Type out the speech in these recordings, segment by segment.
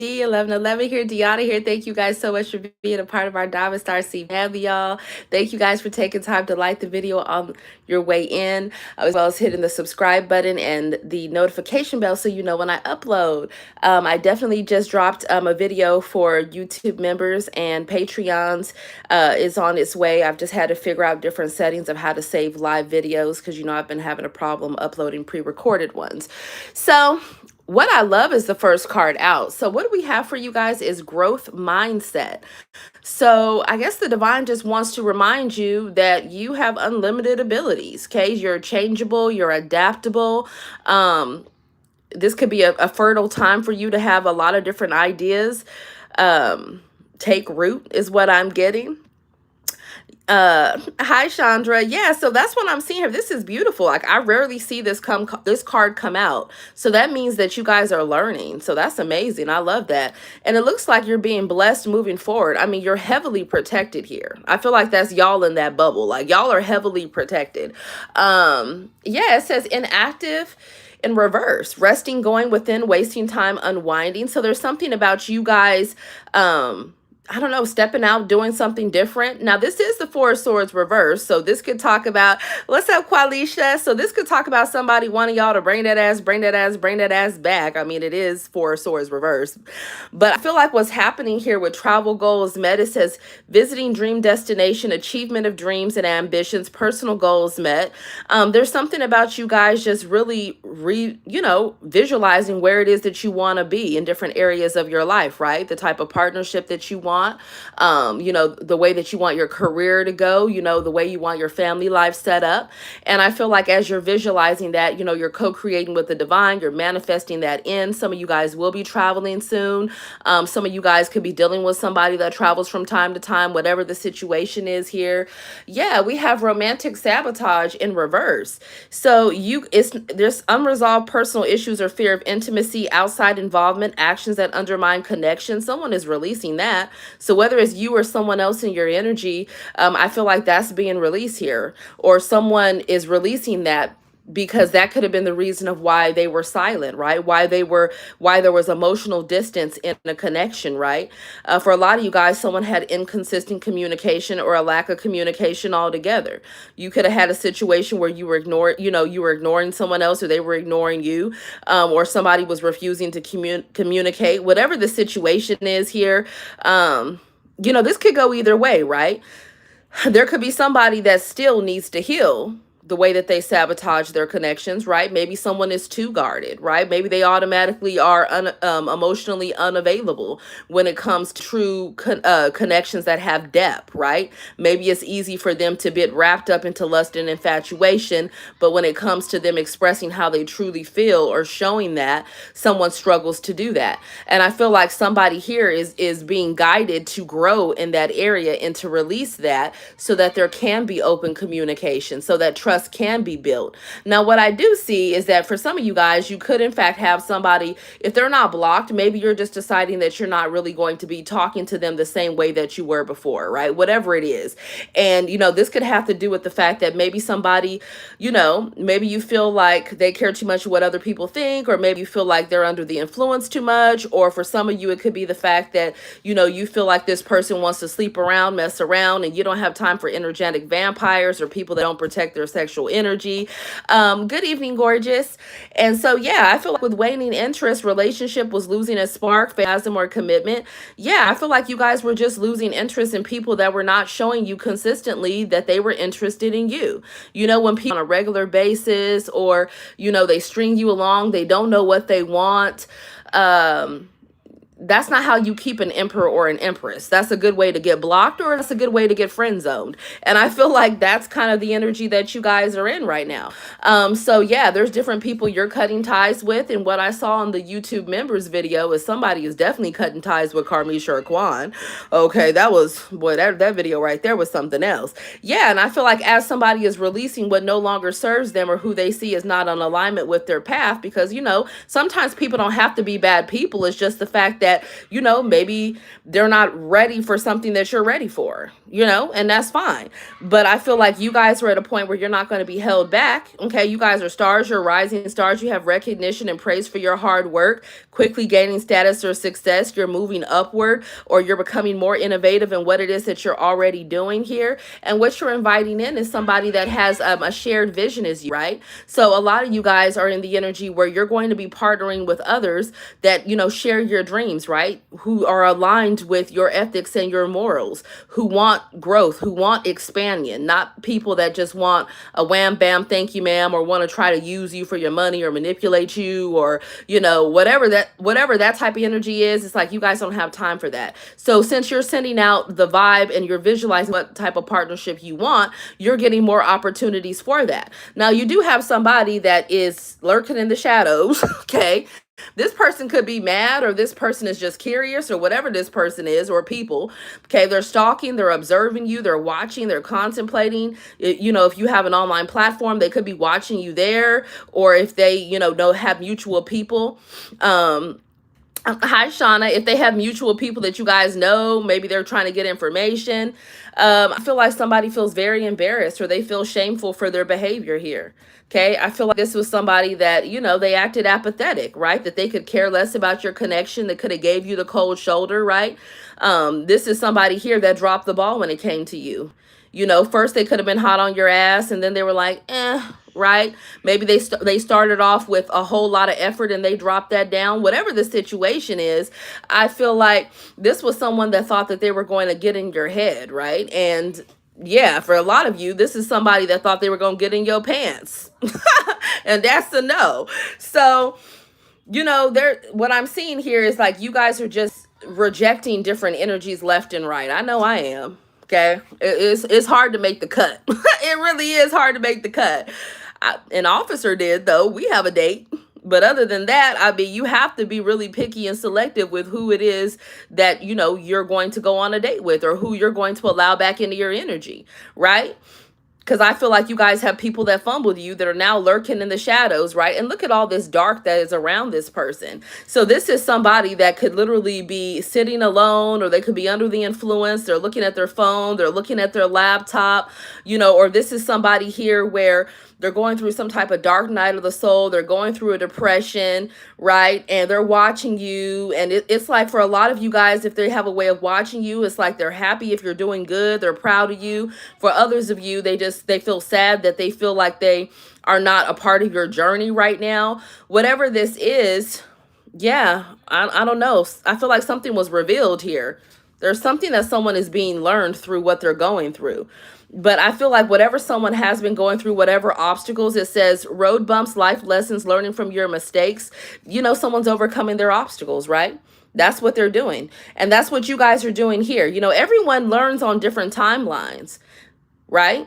1111 here, Dionna here. Thank you guys so much for being a part of our Diamond Star C family, y'all. Thank you guys for taking time to like the video on your way in, as well as hitting the subscribe button and the notification bell so you know when I upload. I definitely just dropped a video for YouTube members and Patreons is on its way. I've just had to figure out different settings of how to save live videos because, you know, I've been having a problem uploading pre-recorded ones. So what I love is the first card out. So what we have for you guys is growth mindset. So I guess the divine just wants to remind you that you have unlimited abilities. Okay, you're changeable, you're adaptable. This could be a fertile time for you to have a lot of different ideas take root is what I'm getting. Hi Chandra. Yeah, so that's what I'm seeing here. This is beautiful. Like, I rarely see this card come out. So that means that you guys are learning. So that's amazing. I love that. And it looks like you're being blessed moving forward. I mean, you're heavily protected here. I feel like that's y'all in that bubble. Like, y'all are heavily protected. Yeah, it says inactive in reverse, resting, going within, wasting time, unwinding. So there's something about you guys I don't know, stepping out, doing something different. Now, this is the Four of Swords reverse. So this could talk about, what's up, Qualisha? So this could talk about somebody wanting y'all to bring that ass back. I mean, it is Four of Swords reverse. But I feel like what's happening here with travel goals met, it says visiting dream destination, achievement of dreams and ambitions, personal goals met. There's something about you guys just really, visualizing where it is that you want to be in different areas of your life, right? The type of partnership that you want, the way that you want your career to go, the way you want your family life set up. And I feel like as you're visualizing that, you're co-creating with the divine, you're manifesting that in. Some of you guys will be traveling soon. Some of you guys could be dealing with somebody that travels from time to time, whatever the situation is here. Yeah, we have romantic sabotage in reverse. So there's unresolved personal issues or fear of intimacy, outside involvement, actions that undermine connection. Someone is releasing that. So whether it's you or someone else in your energy, I feel like that's being released here, or someone is releasing that because that could have been the reason of why they were silent, right? Why there was emotional distance in a connection, right? For a lot of you guys, someone had inconsistent communication or a lack of communication altogether. You could have had a situation where you were ignoring someone else, or they were ignoring you, or somebody was refusing to communicate. Whatever the situation is here, this could go either way, right? There could be somebody that still needs to heal the way that they sabotage their connections, right? Maybe someone is too guarded, right? Maybe they automatically are emotionally unavailable when it comes to true connections that have depth, right? Maybe it's easy for them to get wrapped up into lust and infatuation, but when it comes to them expressing how they truly feel or showing that, someone struggles to do that. And I feel like somebody here is being guided to grow in that area and to release that so that there can be open communication, so that trust can be built. Now, what I do see is that for some of you guys, you could in fact have somebody, if they're not blocked, maybe you're just deciding that you're not really going to be talking to them the same way that you were before, right? Whatever it is. And, this could have to do with the fact that maybe somebody, maybe you feel like they care too much what other people think, or maybe you feel like they're under the influence too much. Or for some of you, it could be the fact that, you feel like this person wants to sleep around, mess around, and you don't have time for energetic vampires or people that don't protect their sexual energy. Good evening, gorgeous. And so, yeah, I feel like with waning interest, relationship was losing a spark, phasm, or commitment. Yeah, I feel like you guys were just losing interest in people that were not showing you consistently that they were interested in you. When people on a regular basis, or, they string you along, they don't know what they want. That's not how you keep an emperor or an empress. That's a good way to get blocked, or that's a good way to get friend zoned. And I feel like that's kind of the energy that you guys are in right now. So yeah, there's different people you're cutting ties with. And what I saw on the YouTube members video is somebody is definitely cutting ties with Karmic or Quan. Okay, that video right there was something else. Yeah, and I feel like as somebody is releasing what no longer serves them, or who they see is not in alignment with their path, because sometimes people don't have to be bad people. It's just the fact that that, maybe they're not ready for something that you're ready for, and that's fine. But I feel like you guys are at a point where you're not going to be held back. Okay. You guys are stars, you're rising stars. You have recognition and praise for your hard work, quickly gaining status or success. You're moving upward, or you're becoming more innovative in what it is that you're already doing here. And what you're inviting in is somebody that has a shared vision as you, right? So a lot of you guys are in the energy where you're going to be partnering with others that, share your dreams, right? Who are aligned with your ethics and your morals, who want growth, who want expansion, not people that just want a wham bam, thank you, ma'am, or want to try to use you for your money or manipulate you, or, whatever that type of energy is. It's like you guys don't have time for that. So since you're sending out the vibe and you're visualizing what type of partnership you want, you're getting more opportunities for that. Now, you do have somebody that is lurking in the shadows, okay? This person could be mad, or this person is just curious, or whatever this person is, or people. Okay, they're stalking, they're observing you, they're watching, they're contemplating. If you have an online platform, they could be watching you there, or if they, know have mutual people. Hi, Shauna. If they have mutual people that you guys know, maybe they're trying to get information. I feel like somebody feels very embarrassed, or they feel shameful for their behavior here. Okay. I feel like this was somebody that, they acted apathetic, right? That they could care less about your connection. That could have gave you the cold shoulder, right? This is somebody here that dropped the ball when it came to you. First they could have been hot on your ass, and then they were like, right? Maybe they started off with a whole lot of effort and they dropped that down. Whatever the situation is, I feel like this was someone that thought that they were going to get in your head, right? And yeah, for a lot of you, this is somebody that thought they were going to get in your pants. And that's a no. So, what I'm seeing here is like you guys are just rejecting different energies left and right. I know I am. Okay. It's hard to make the cut. It really is hard to make the cut. An officer did, though. We have a date. But other than that, I mean, you have to be really picky and selective with who it is that, you're going to go on a date with, or who you're going to allow back into your energy, right? Because I feel like you guys have people that fumbled you that are now lurking in the shadows, right? And look at all this dark that is around this person. So this is somebody that could literally be sitting alone, or they could be under the influence. They're looking at their phone. They're looking at their laptop, or this is somebody here where they're going through some type of dark night of the soul. They're going through a depression, right? And they're watching you. And it's like for a lot of you guys, if they have a way of watching you, it's like they're happy if you're doing good. They're proud of you. For others of you, they feel sad that they feel like they are not a part of your journey right now. Whatever this is, yeah, I don't know. I feel like something was revealed here. There's something that someone is being learned through what they're going through. But I feel like whatever someone has been going through, whatever obstacles, it says road bumps, life lessons, learning from your mistakes, someone's overcoming their obstacles, right? That's what they're doing. And that's what you guys are doing here. Everyone learns on different timelines, right?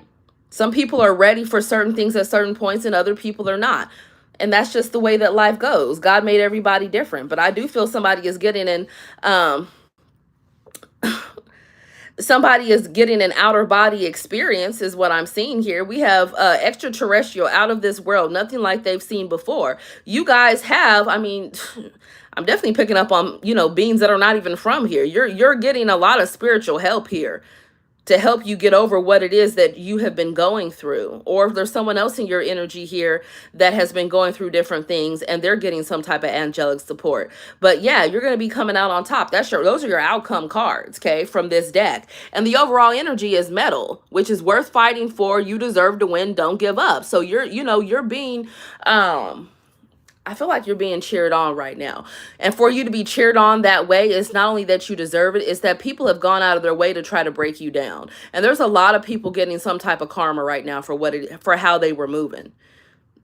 Some people are ready for certain things at certain points and other people are not. And that's just the way that life goes. God made everybody different. But I do feel somebody is getting an outer body experience is what I'm seeing here. We have extraterrestrial, out of this world, nothing like they've seen before. You guys have, I mean, I'm definitely picking up on, beings that are not even from here. You're getting a lot of spiritual help here to help you get over what it is that you have been going through. Or if there's someone else in your energy here that has been going through different things and they're getting some type of angelic support. But yeah, you're going to be coming out on top. Those are your outcome cards, okay, from this deck. And the overall energy is metal, which is worth fighting for. You deserve to win. Don't give up. So you're being, I feel like you're being cheered on right now. And for you to be cheered on that way, it's not only that you deserve it, it's that people have gone out of their way to try to break you down. And there's a lot of people getting some type of karma right now for how they were moving.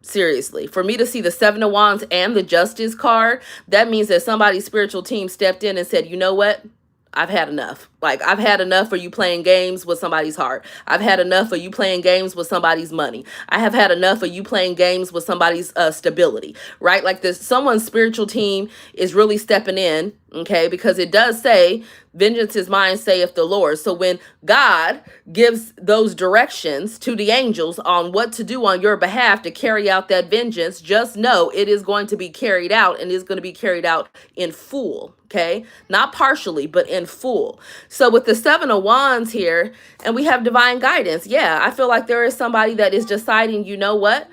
Seriously, for me to see the Seven of Wands and the Justice card, that means that somebody's spiritual team stepped in and said, you know what? I've had enough. Like, I've had enough of you playing games with somebody's heart. I've had enough of you playing games with somebody's money. I have had enough of you playing games with somebody's stability, right? Like someone's spiritual team is really stepping in, Okay, because it does say, vengeance is mine, saith the Lord. So when God gives those directions to the angels on what to do on your behalf to carry out that vengeance, just know it is going to be carried out, and is going to be carried out in full. Okay, not partially, but in full. So with the 7 of Wands here, and we have divine guidance. Yeah, I feel like there is somebody that is deciding, you know what?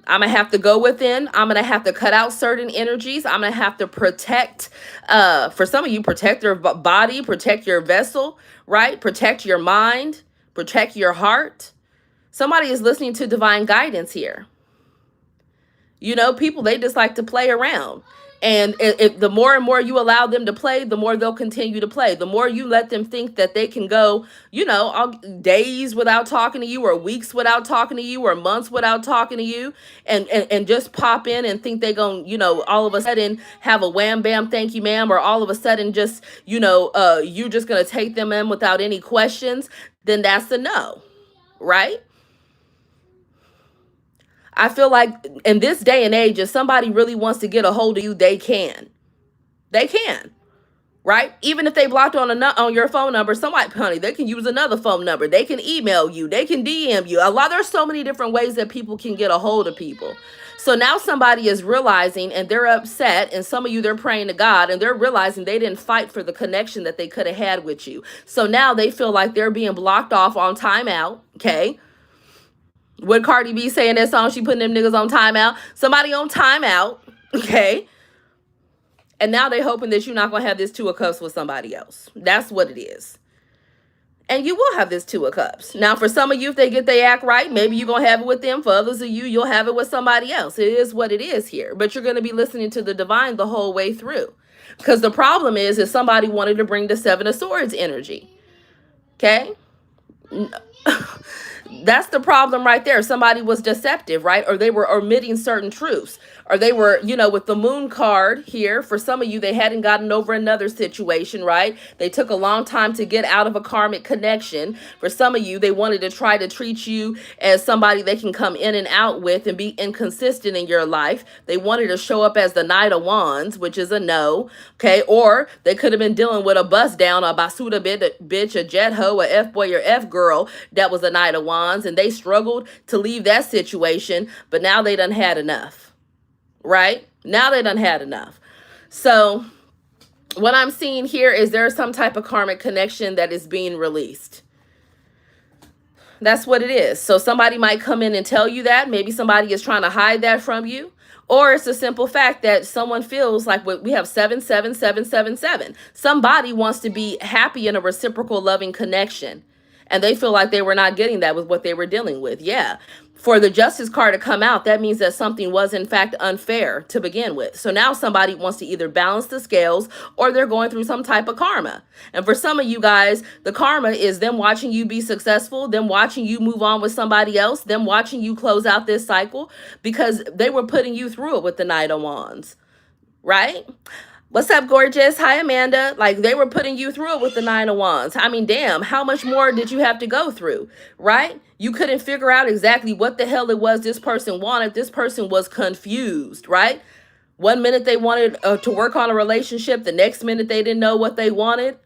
I'm going to have to go within. I'm going to have to cut out certain energies. I'm going to have to protect, for some of you, protect your body, protect your vessel, right? Protect your mind, protect your heart. Somebody is listening to divine guidance here. You know, people, they just like to play around. And if the more and more you allow them to play, the more they'll continue to play. The more you let them think that they can go, you know, days without talking to you, or weeks without talking to you, or months without talking to you, and just pop in and think they're going to, you know, all of a sudden have a wham, bam, thank you, ma'am, or all of a sudden just, you know, you're just going to take them in without any questions, then that's a no, right? I feel like in this day and age, if somebody really wants to get a hold of you, they can. They can, right? Even if they blocked on your phone number, somebody, honey, they can use another phone number. They can email you. They can DM you. There's so many different ways that people can get a hold of people. So now somebody is realizing, and they're upset, and some of you, they're praying to God, and they're realizing they didn't fight for the connection that they could have had with you. So now they feel like they're being blocked off on timeout, okay? What Cardi B saying that song, she putting them niggas on timeout. Somebody on timeout, okay? And now they hoping that you're not going to have this 2 of Cups with somebody else. That's what it is. And you will have this 2 of Cups. Now, for some of you, if they get their act right, maybe you're going to have it with them. For others of you, you'll have it with somebody else. It is what it is here. But you're going to be listening to the divine the whole way through. Because the problem is somebody wanted to bring the 7 of Swords energy. Okay? That's the problem right there. Somebody was deceptive, right? Or they were omitting certain truths. Or they were, you know, with the Moon card here, for some of you, they hadn't gotten over another situation, right? They took a long time to get out of a karmic connection. For some of you, they wanted to try to treat you as somebody they can come in and out with and be inconsistent in your life. They wanted to show up as the Knight of Wands, which is a no, okay? Or they could have been dealing with a bust down, a basuda bitch, a jet hoe, a F-boy or F-girl that was a Knight of Wands, and they struggled to leave that situation, but now they done had enough. Right? Now they done had enough. So what I'm seeing here is there's some type of karmic connection that is being released. That's what it is. So somebody might come in and tell you that. Maybe somebody is trying to hide that from you. Or it's a simple fact that someone feels like we have 77777. Somebody wants to be happy in a reciprocal loving connection. And they feel like they were not getting that with what they were dealing with. Yeah. For the Justice card to come out, that means that something was in fact unfair to begin with. So now somebody wants to either balance the scales, or they're going through some type of karma. And for some of you guys, the karma is them watching you be successful, them watching you move on with somebody else, them watching you close out this cycle, because they were putting you through it with the Knight of Wands, right? What's up, gorgeous? Hi, Amanda. Like, they were putting you through it with the 9 of Wands. I mean, damn, how much more did you have to go through, right? You couldn't figure out exactly what the hell it was this person wanted. This person was confused, right? One minute they wanted to work on a relationship. The next minute they didn't know what they wanted,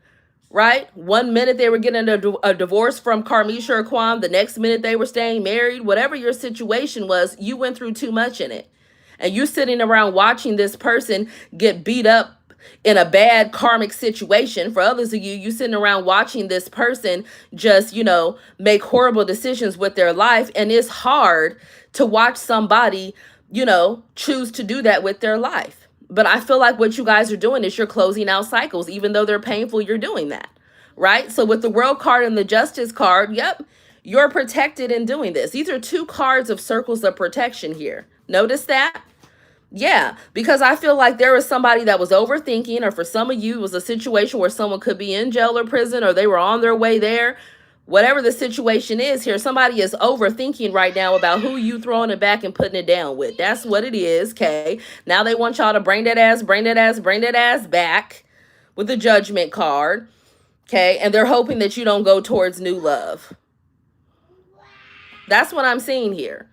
right? One minute they were getting a divorce from Karmic or Kwam. The next minute they were staying married. Whatever your situation was, you went through too much in it. And you sitting around watching this person get beat up in a bad karmic situation. For others of you, you sitting around watching this person just, you know, make horrible decisions with their life. And it's hard to watch somebody, you know, choose to do that with their life. But I feel like what you guys are doing is you're closing out cycles. Even though they're painful, you're doing that, right? So with the World card and the Justice card, yep, you're protected in doing this. These are 2 cards of circles of protection here. Notice that? Yeah, because I feel like there was somebody that was overthinking, or for some of you, it was a situation where someone could be in jail or prison, or they were on their way there. Whatever the situation is here, somebody is overthinking right now about who you throwing it back and putting it down with. That's what it is, okay? Now they want y'all to bring that ass back with the Judgment card, okay? And they're hoping that you don't go towards new love. That's what I'm seeing here.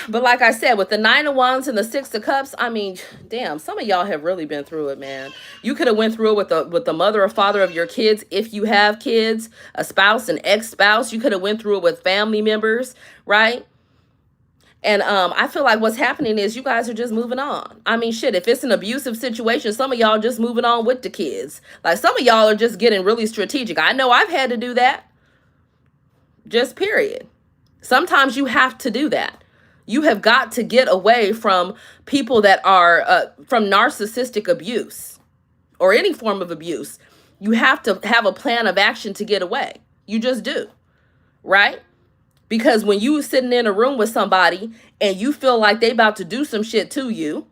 But like I said, with the Nine of Wands and the Six of Cups, I mean, damn, some of y'all have really been through it, man. You could have went through it with the mother or father of your kids, if you have kids, a spouse, an ex-spouse. You could have went through it with family members, right? And I feel like what's happening is you guys are just moving on. I mean, shit, if it's an abusive situation, some of y'all just moving on with the kids. Like, some of y'all are just getting really strategic. I know I've had to do that. Just period. Sometimes you have to do that. You have got to get away from people that are from narcissistic abuse or any form of abuse. You have to have a plan of action to get away. You just do, right? Because when you sitting in a room with somebody and you feel like they about to do some shit to you,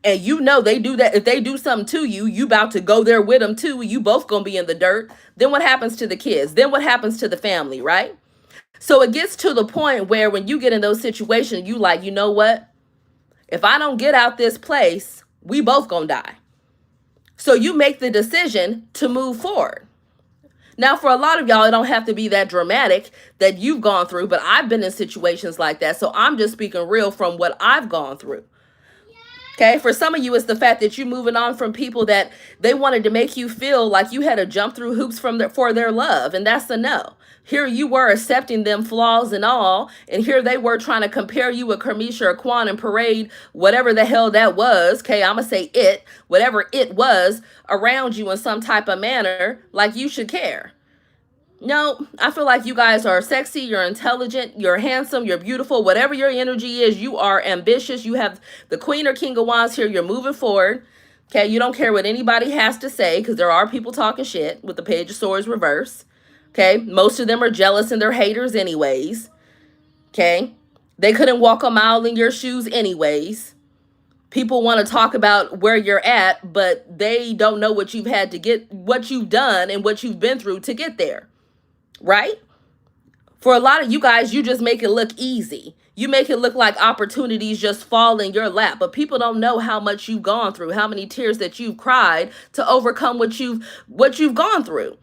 and you know they do that, if they do something to you, you about to go there with them too, you both gonna be in the dirt, then what happens to the kids? Then what happens to the family, right? So it gets to the point where when you get in those situations, you like, you know what? If I don't get out this place, we both gonna die. So you make the decision to move forward. Now, for a lot of y'all, it don't have to be that dramatic that you've gone through, but I've been in situations like that. So I'm just speaking real from what I've gone through. Okay, for some of you, it's the fact that you're moving on from people that they wanted to make you feel like you had to jump through hoops for their love, and that's a no. Here you were accepting them flaws and all, and here they were trying to compare you with Karmic or Quan and parade whatever the hell that was. Okay, I'm gonna say it, whatever it was around you in some type of manner, like you should care. No, I feel like you guys are sexy, you're intelligent, you're handsome, you're beautiful, whatever your energy is, you are ambitious. You have the Queen or King of Wands here, you're moving forward. Okay, you don't care what anybody has to say because there are people talking shit with the Page of Swords reverse. Okay, most of them are jealous and they're haters anyways. Okay, they couldn't walk a mile in your shoes anyways. People want to talk about where you're at, but they don't know what you've had to get, what you've done and what you've been through to get there. Right? For a lot of you guys, you just make it look easy. You make it look like opportunities just fall in your lap, but people don't know how much you've gone through, how many tears that you've cried to overcome what you've gone through.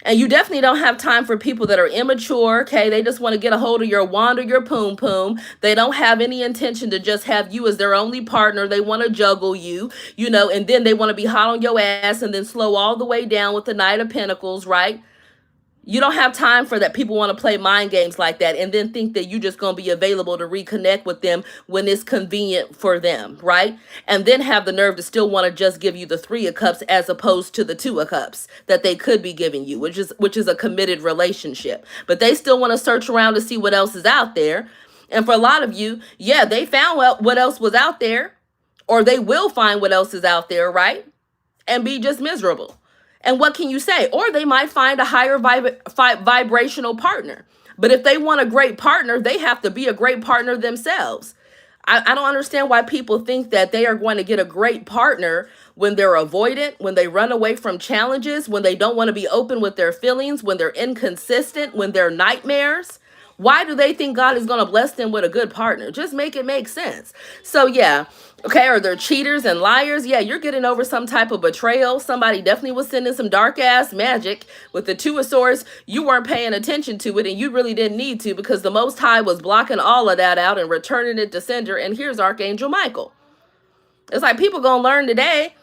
And you definitely don't have time for people that are immature, okay? They just want to get a hold of your wand or your poom poom. They don't have any intention to just have you as their only partner. They want to juggle you, and then they want to be hot on your ass and then slow all the way down with the Knight of Pentacles, right? You don't have time for that. People want to play mind games like that and then think that you're just going to be available to reconnect with them when it's convenient for them, right? And then have the nerve to still want to just give you the Three of Cups as opposed to the Two of Cups that they could be giving you, which is a committed relationship. But they still want to search around to see what else is out there. And for a lot of you, yeah, they found what else was out there, or they will find what else is out there, right? And be just miserable. And what can you say? Or they might find a higher vibrational partner. But if they want a great partner, they have to be a great partner themselves. I don't understand why people think that they are going to get a great partner when they're avoidant, when they run away from challenges, when they don't want to be open with their feelings, when they're inconsistent, when they're nightmares. Why do they think God is going to bless them with a good partner? Just make it make sense. So yeah. Okay, or they're cheaters and liars. Yeah, you're getting over some type of betrayal. Somebody definitely was sending some dark ass magic with the Two of Swords. You weren't paying attention to it, and you really didn't need to, because the Most High was blocking all of that out and returning it to sender. And here's Archangel Michael. It's like people gonna learn today.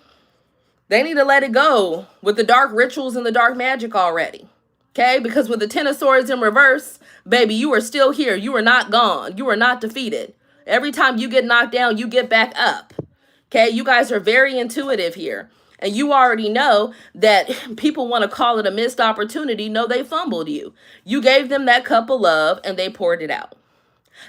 They need to let it go with the dark rituals and the dark magic already. Okay, because with the Ten of Swords in reverse, baby, you are still here. You are not gone. You are not defeated. Every time you get knocked down, you get back up. Okay, you guys are very intuitive here. And you already know that people want to call it a missed opportunity. No, they fumbled you. You gave them that cup of love and they poured it out.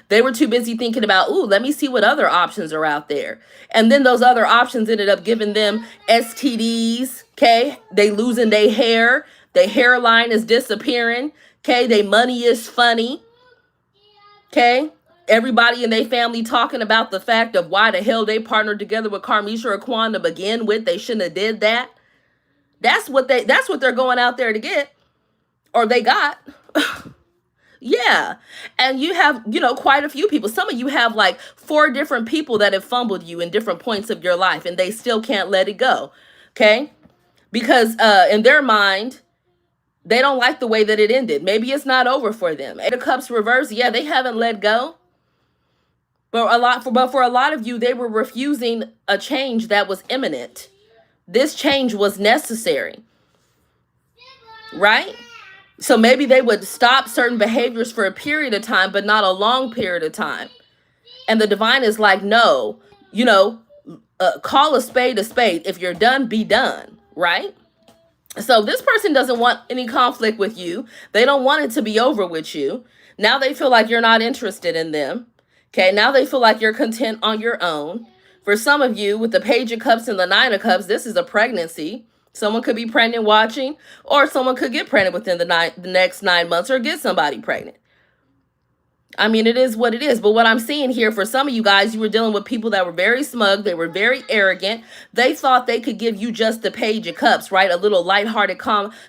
They were too busy thinking about, ooh, let me see what other options are out there. And then those other options ended up giving them STDs, okay? They losing their hair. Their hairline is disappearing, okay? Their money is funny, okay? Everybody in their family talking about the fact of why the hell they partnered together with Karmic or Quan to begin with. They shouldn't have did that. That's what they're going out there to get, or they got. Yeah. And you have, quite a few people. Some of you have like 4 different people that have fumbled you in different points of your life, and they still can't let it go. Okay? Because in their mind, they don't like the way that it ended. Maybe it's not over for them. Eight of Cups reverse. Yeah, they haven't let go. But for a lot of you, they were refusing a change that was imminent. This change was necessary, right? So maybe they would stop certain behaviors for a period of time, but not a long period of time. And the divine is like, no, you know, call a spade a spade. If you're done, be done, right? So this person doesn't want any conflict with you. They don't want it to be over with you. Now they feel like you're not interested in them. Okay, now they feel like you're content on your own. For some of you, with the Page of Cups and the Nine of Cups, this is a pregnancy. Someone could be pregnant watching, or someone could get pregnant within the next 9 months, or get somebody pregnant. I mean, it is what it is. But what I'm seeing here, for some of you guys, you were dealing with people that were very smug. They were very arrogant. They thought they could give you just the Page of Cups, right? A little lighthearted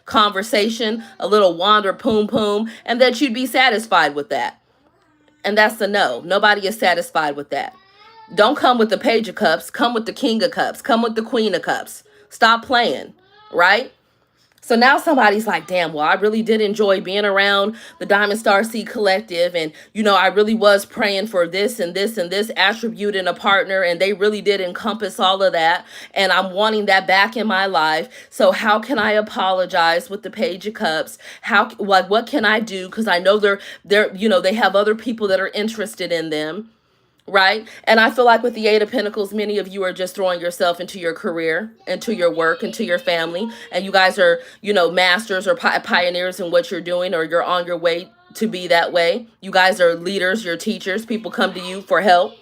conversation, a little wander poom poom, and that you'd be satisfied with that. And that's a no. Nobody is satisfied with that. Don't come with the Page of Cups. Come with the King of Cups. Come with the Queen of Cups. Stop playing, right? So now somebody's like, damn, well, I really did enjoy being around the Diamond Star Seed Collective. And, you know, I really was praying for this and this and this attribute in a partner. And they really did encompass all of that. And I'm wanting that back in my life. So how can I apologize with the Page of Cups? What can I do? Because I know they have other people that are interested in them. Right? And I feel like with the Eight of Pentacles, many of you are just throwing yourself into your career, into your work, into your family. And you guys are, masters or pioneers in what you're doing, or you're on your way to be that way. You guys are leaders, you're teachers. People come to you for help.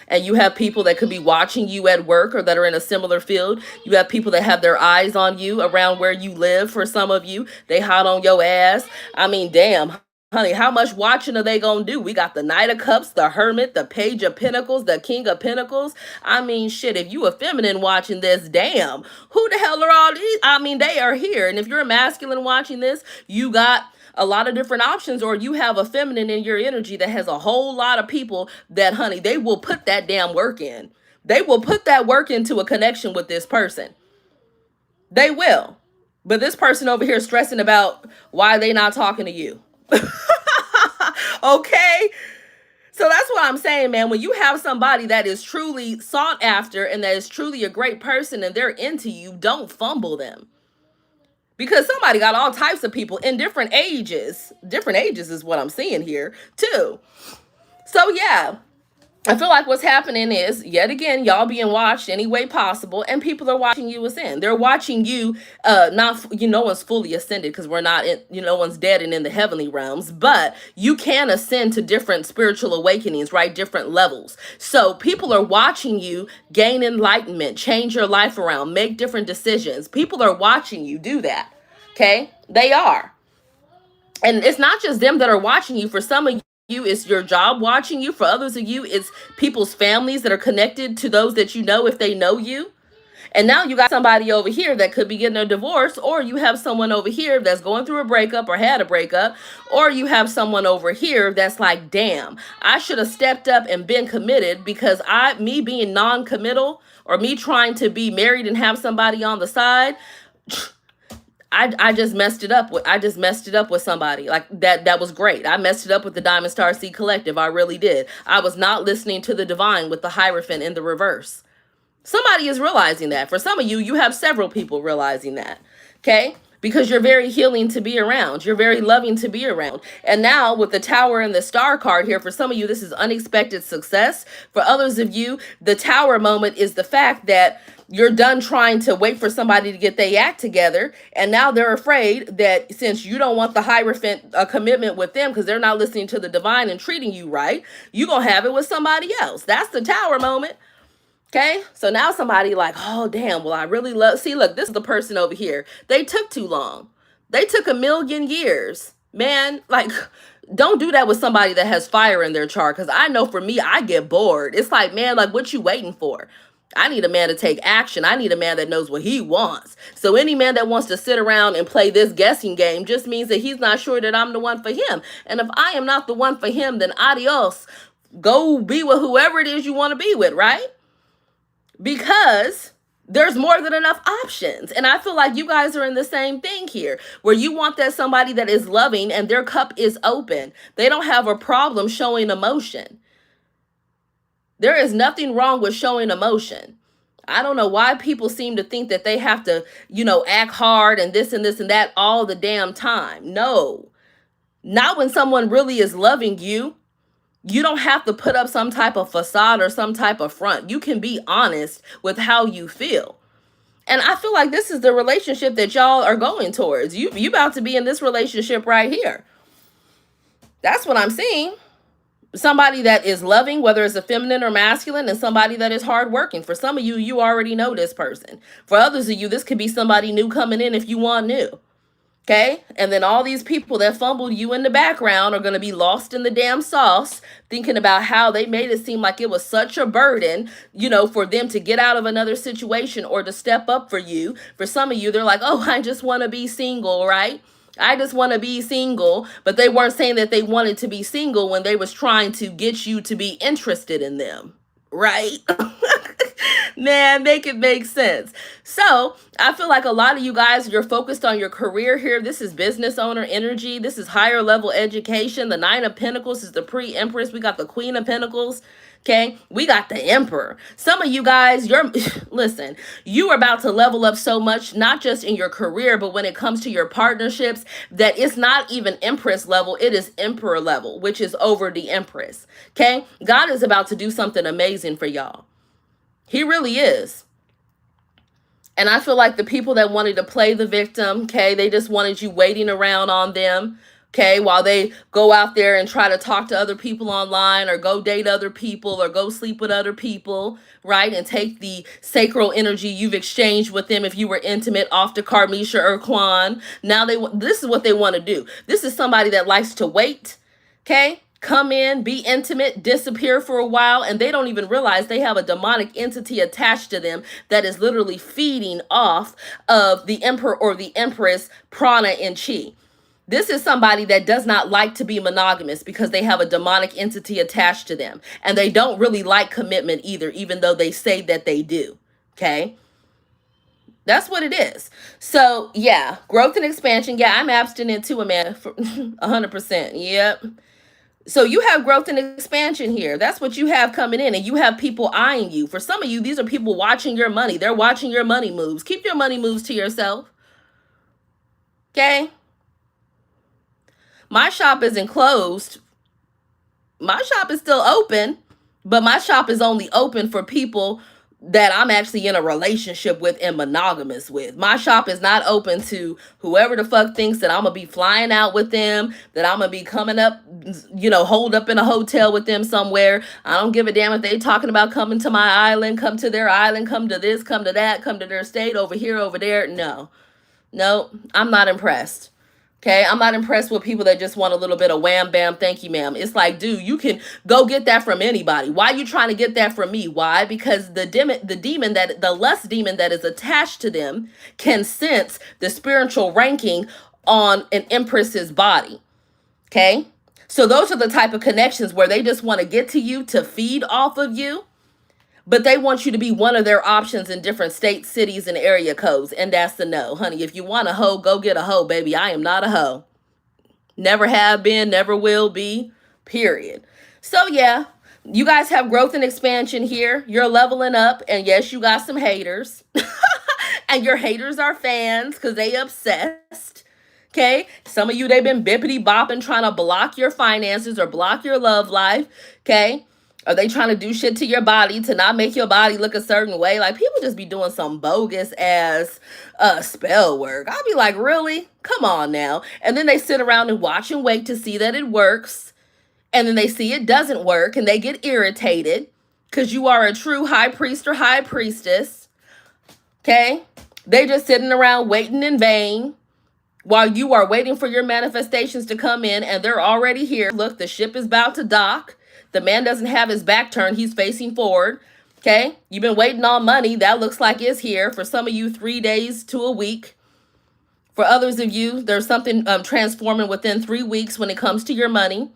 And you have people that could be watching you at work or that are in a similar field. You have people that have their eyes on you around where you live. For some of you, they hot on your ass. I mean, damn. Honey, how much watching are they going to do? We got the Knight of Cups, the Hermit, the Page of Pentacles, the King of Pentacles. I mean, shit, if you a feminine watching this, damn, who the hell are all these? I mean, they are here. And if you're a masculine watching this, you got a lot of different options, or you have a feminine in your energy that has a whole lot of people that, honey, they will put that damn work in. They will put that work into a connection with this person. They will. But this person over here stressing about why they not talking to you. Okay, so that's what I'm saying, man. When you have somebody that is truly sought after and that is truly a great person and they're into you, don't fumble them, because somebody got all types of people in different ages is what I'm seeing here too. So yeah, I feel like what's happening is, yet again, y'all being watched any way possible, and people are watching you ascend. They're watching you, no one's fully ascended, because we're not in, no one's dead and in the heavenly realms, but you can ascend to different spiritual awakenings, right? Different levels. So people are watching you gain enlightenment, change your life around, make different decisions. People are watching you do that. Okay? They are. And it's not just them that are watching you. For some of you, it's your job watching you. For others of you, it's people's families that are connected to those that you know, if they know you. And now you got somebody over here that could be getting a divorce, or you have someone over here that's going through a breakup or had a breakup, or you have someone over here that's like, damn, I should have stepped up and been committed, because me being non-committal, or me trying to be married and have somebody on the side, I just messed it up with somebody like that. That was great. I messed it up with the Diamond Star Seed Collective. I really did. I was not listening to the divine with the Hierophant in the reverse. Somebody is realizing that. For some of you, you have several people realizing that. Okay? Because you're very healing to be around. You're very loving to be around. And now with the Tower and the Star card here, for some of you, this is unexpected success. For others of you, the Tower moment is the fact that you're done trying to wait for somebody to get their act together. And now they're afraid that since you don't want the Hierophant commitment with them, because they're not listening to the divine and treating you right, you're going to have it with somebody else. That's the Tower moment. Okay, so now somebody like, oh, damn, well, I really love, see, look, this is the person over here. They took too long. They took 1,000,000 years. Man, like, don't do that with somebody that has fire in their chart, because I know for me, I get bored. It's like, man, like, what you waiting for? I need a man to take action. I need a man that knows what he wants. So any man that wants to sit around and play this guessing game just means that he's not sure that I'm the one for him. And if I am not the one for him, then adios. Go be with whoever it is you want to be with, right? Because there's more than enough options. And I feel like you guys are in the same thing here, where you want that somebody that is loving and their cup is open. They don't have a problem showing emotion. There is nothing wrong with showing emotion. I don't know why people seem to think that they have to, act hard and this and that all the damn time. No, not when someone really is loving you. You don't have to put up some type of facade or some type of front. You can be honest with how you feel. And I feel like this is the relationship that y'all are going towards. You about to be in this relationship right here. That's what I'm seeing. Somebody that is loving, whether it's a feminine or masculine, and somebody that is hardworking. For some of you, you already know this person. For others of you, this could be somebody new coming in if you want new. Okay? And then all these people that fumbled you in the background are going to be lost in the damn sauce, thinking about how they made it seem like it was such a burden, for them to get out of another situation or to step up for you. For some of you, they're like, oh, I just want to be single, right? I just want to be single, but they weren't saying that they wanted to be single when they was trying to get you to be interested in them, right? Man, make it make sense. So I feel like a lot of you guys, you're focused on your career here. This is business owner energy. This is higher level education. The Nine of Pentacles is the pre-Empress. We got the Queen of Pentacles. Okay, we got the Emperor. Some of you guys, listen, you are about to level up so much, not just in your career, but when it comes to your partnerships, that it's not even Empress level, it is Emperor level, which is over the Empress. Okay, God is about to do something amazing for y'all. He really is. And I feel like the people that wanted to play the victim, okay, they just wanted you waiting around on them, okay, while they go out there and try to talk to other people online or go date other people or go sleep with other people, right, and take the sacral energy you've exchanged with them if you were intimate off to Karmisha or Kwan. Now this is what they want to do. This is somebody that likes to wait, okay, come in, be intimate, disappear for a while, and they don't even realize they have a demonic entity attached to them that is literally feeding off of the Emperor or the Empress prana and chi. This is somebody that does not like to be monogamous because they have a demonic entity attached to them. And they don't really like commitment either, even though they say that they do. Okay? That's what it is. So, yeah, growth and expansion. Yeah, I'm abstinent too, man, for 100%. Yep. So you have growth and expansion here. That's what you have coming in, and you have people eyeing you. For some of you, these are people watching your money. They're watching your money moves. Keep your money moves to yourself. Okay? My shop isn't closed. My shop is still open, but my shop is only open for people that I'm actually in a relationship with and monogamous with. My shop is not open to whoever the fuck thinks that I'm gonna be flying out with them, that I'm gonna be coming up, holed up in a hotel with them somewhere. I don't give a damn if they talking about coming to my island, come to their island, come to this, come to that, come to their state, over here, over there. No, I'm not impressed. Okay, I'm not impressed with people that just want a little bit of wham, bam, thank you, ma'am. It's like, dude, you can go get that from anybody. Why are you trying to get that from me? Why? Because the lust demon that is attached to them can sense the spiritual ranking on an empress's body. Okay, so those are the type of connections where they just want to get to you to feed off of you. But they want you to be one of their options in different states, cities, and area codes. And that's the no. Honey, if you want a hoe, go get a hoe, baby. I am not a hoe. Never have been, never will be, period. So, yeah, you guys have growth and expansion here. You're leveling up. And yes, you got some haters. And your haters are fans because they obsessed. Okay? Some of you, they've been bippity bopping trying to block your finances or block your love life. Okay? Are they trying to do shit to your body to not make your body look a certain way? Like, people just be doing some bogus ass spell work. I'll be like, really? Come on now. And then they sit around and watch and wait to see that it works. And then they see it doesn't work and they get irritated because you are a true high priest or high priestess. Okay? They just sitting around waiting in vain while you are waiting for your manifestations to come in, and they're already here. Look, the ship is about to dock. The man doesn't have his back turned. He's facing forward. Okay? You've been waiting on money. That looks like it's here. For some of you, 3 days to a week. For others of you, there's something transforming within 3 weeks when it comes to your money.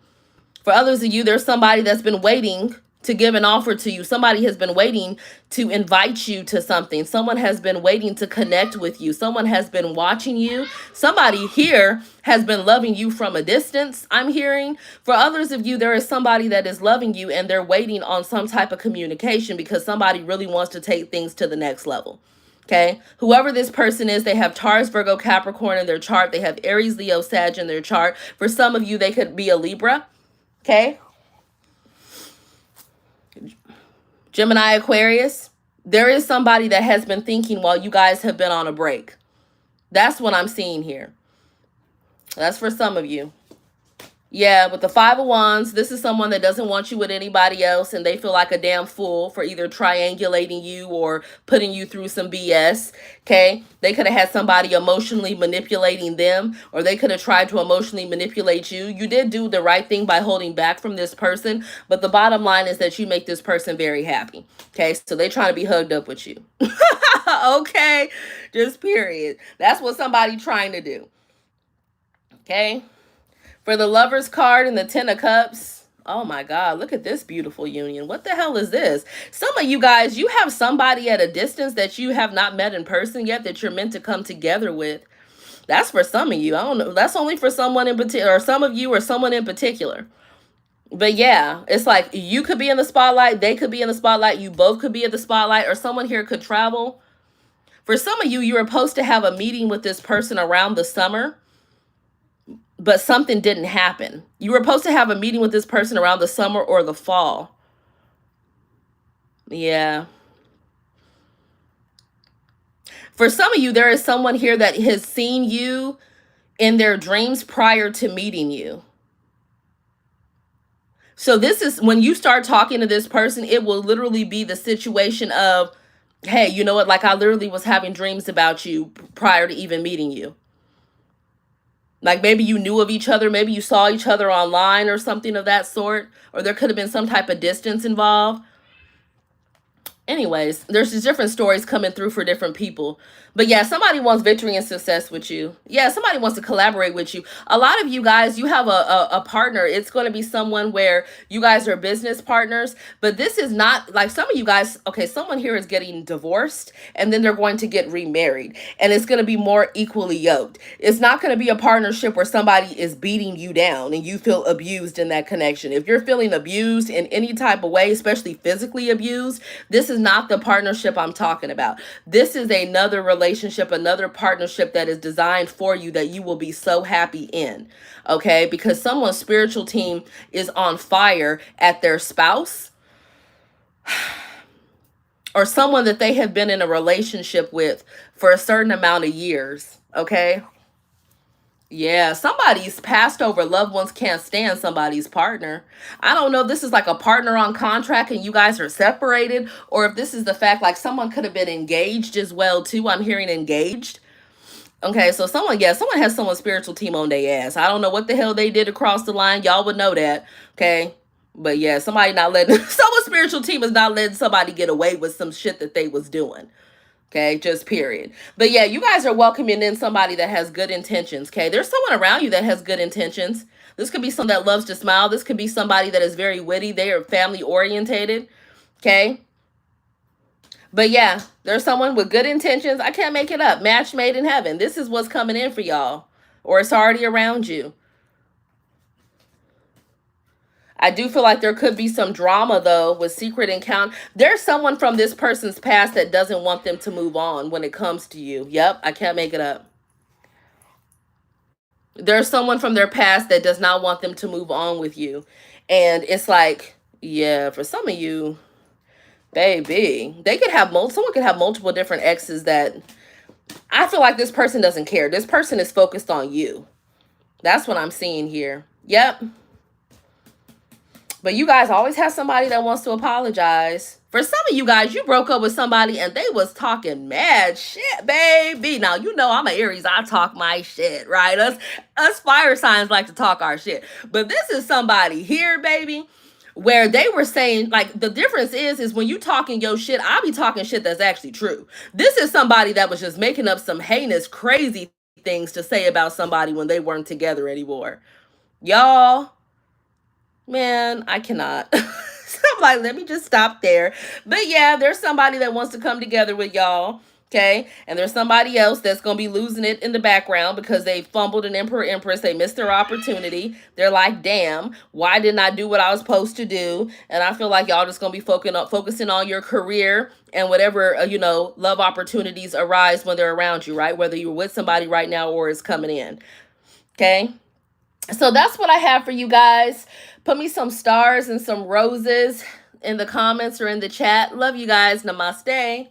For others of you, there's somebody that's been waiting to give an offer to you. Somebody has been waiting to invite you to something. Someone has been waiting to connect with you. Someone has been watching you. Somebody here has been loving you from a distance, I'm hearing. For others of you, there is somebody that is loving you and they're waiting on some type of communication because somebody really wants to take things to the next level. Okay, whoever this person is, they have Taurus, Virgo, Capricorn in their chart. They have Aries, Leo, Sag in their chart. For some of you, they could be a Libra. Okay, Gemini, Aquarius, there is somebody that has been thinking while you guys have been on a break. That's what I'm seeing here. That's for some of you. Yeah, with the Five of Wands, this is someone that doesn't want you with anybody else and they feel like a damn fool for either triangulating you or putting you through some BS, okay? They could have had somebody emotionally manipulating them, or they could have tried to emotionally manipulate you. You did do the right thing by holding back from this person, but the bottom line is that you make this person very happy, okay? So they trying to be hugged up with you, okay? Just period. That's what somebody trying to do, okay? For the Lovers card and the Ten of Cups, oh my God, look at this beautiful union. What the hell is this? Some of you guys, you have somebody at a distance that you have not met in person yet that you're meant to come together with. That's for some of you. I don't know. That's only for someone in particular, or some of you, or someone in particular. But yeah, it's like you could be in the spotlight. They could be in the spotlight. You both could be in the spotlight, or someone here could travel. For some of you, you were supposed to have a meeting with this person around the summer, but something didn't happen. You were supposed to have a meeting with this person around the summer or the fall. Yeah. For some of you, there is someone here that has seen you in their dreams prior to meeting you. So this is when you start talking to this person, it will literally be the situation of, hey, you know what? Like I literally was having dreams about you prior to even meeting you. Like maybe you knew of each other, maybe you saw each other online or something of that sort, or there could have been some type of distance involved. Anyways, there's just different stories coming through for different people. But yeah, somebody wants victory and success with you. Yeah, somebody wants to collaborate with you. A lot of you guys, you have a partner. It's going to be someone where you guys are business partners. But this is not like some of you guys. Okay, someone here is getting divorced and then they're going to get remarried. And it's going to be more equally yoked. It's not going to be a partnership where somebody is beating you down and you feel abused in that connection. If you're feeling abused in any type of way, especially physically abused, this is not the partnership I'm talking about. This is another relationship, another partnership that is designed for you that you will be so happy in. Okay? Because someone's spiritual team is on fire at their spouse or someone that they have been in a relationship with for a certain amount of years. Okay? Yeah, somebody's passed over loved ones can't stand somebody's partner. I don't know if this is like a partner on contract and you guys are separated, or if this is the fact like someone could have been engaged as well too. I'm hearing engaged. Okay, so someone has someone's spiritual team on their ass. I don't know what the hell they did across the line. Y'all would know that. Okay. But yeah, somebody not letting someone's spiritual team is not letting somebody get away with some shit that they was doing. Okay, just period. But yeah, you guys are welcoming in somebody that has good intentions. Okay, there's someone around you that has good intentions. This could be someone that loves to smile. This could be somebody that is very witty. They are family orientated. Okay. But yeah, there's someone with good intentions. I can't make it up. Match made in heaven. This is what's coming in for y'all, or it's already around you. I do feel like there could be some drama though with secret encounter. There's someone from this person's past that doesn't want them to move on when it comes to you. Yep, I can't make it up. There's someone from their past that does not want them to move on with you. And it's like, yeah, for some of you, baby, they could have someone could have multiple different exes that I feel like this person doesn't care. This person is focused on you. That's what I'm seeing here. Yep. But you guys always have somebody that wants to apologize. For some of you guys, you broke up with somebody and they was talking mad shit, baby. Now, you know I'm an Aries. I talk my shit, right? Us fire signs like to talk our shit. But this is somebody here, baby, where they were saying, like, the difference is when you talking your shit, I'll be talking shit that's actually true. This is somebody that was just making up some heinous, crazy things to say about somebody when they weren't together anymore. Y'all, man, I cannot. So I'm like, let me just stop there. But yeah, there's somebody that wants to come together with y'all. Okay. And there's somebody else that's going to be losing it in the background because they fumbled an Emperor Empress. They missed their opportunity. They're like, damn, why didn't I do what I was supposed to do? And I feel like y'all just going to be focusing on your career and whatever, love opportunities arise when they're around you, right? Whether you're with somebody right now or it's coming in. Okay. So that's what I have for you guys. Put me some stars and some roses in the comments or in the chat. Love you guys. Namaste.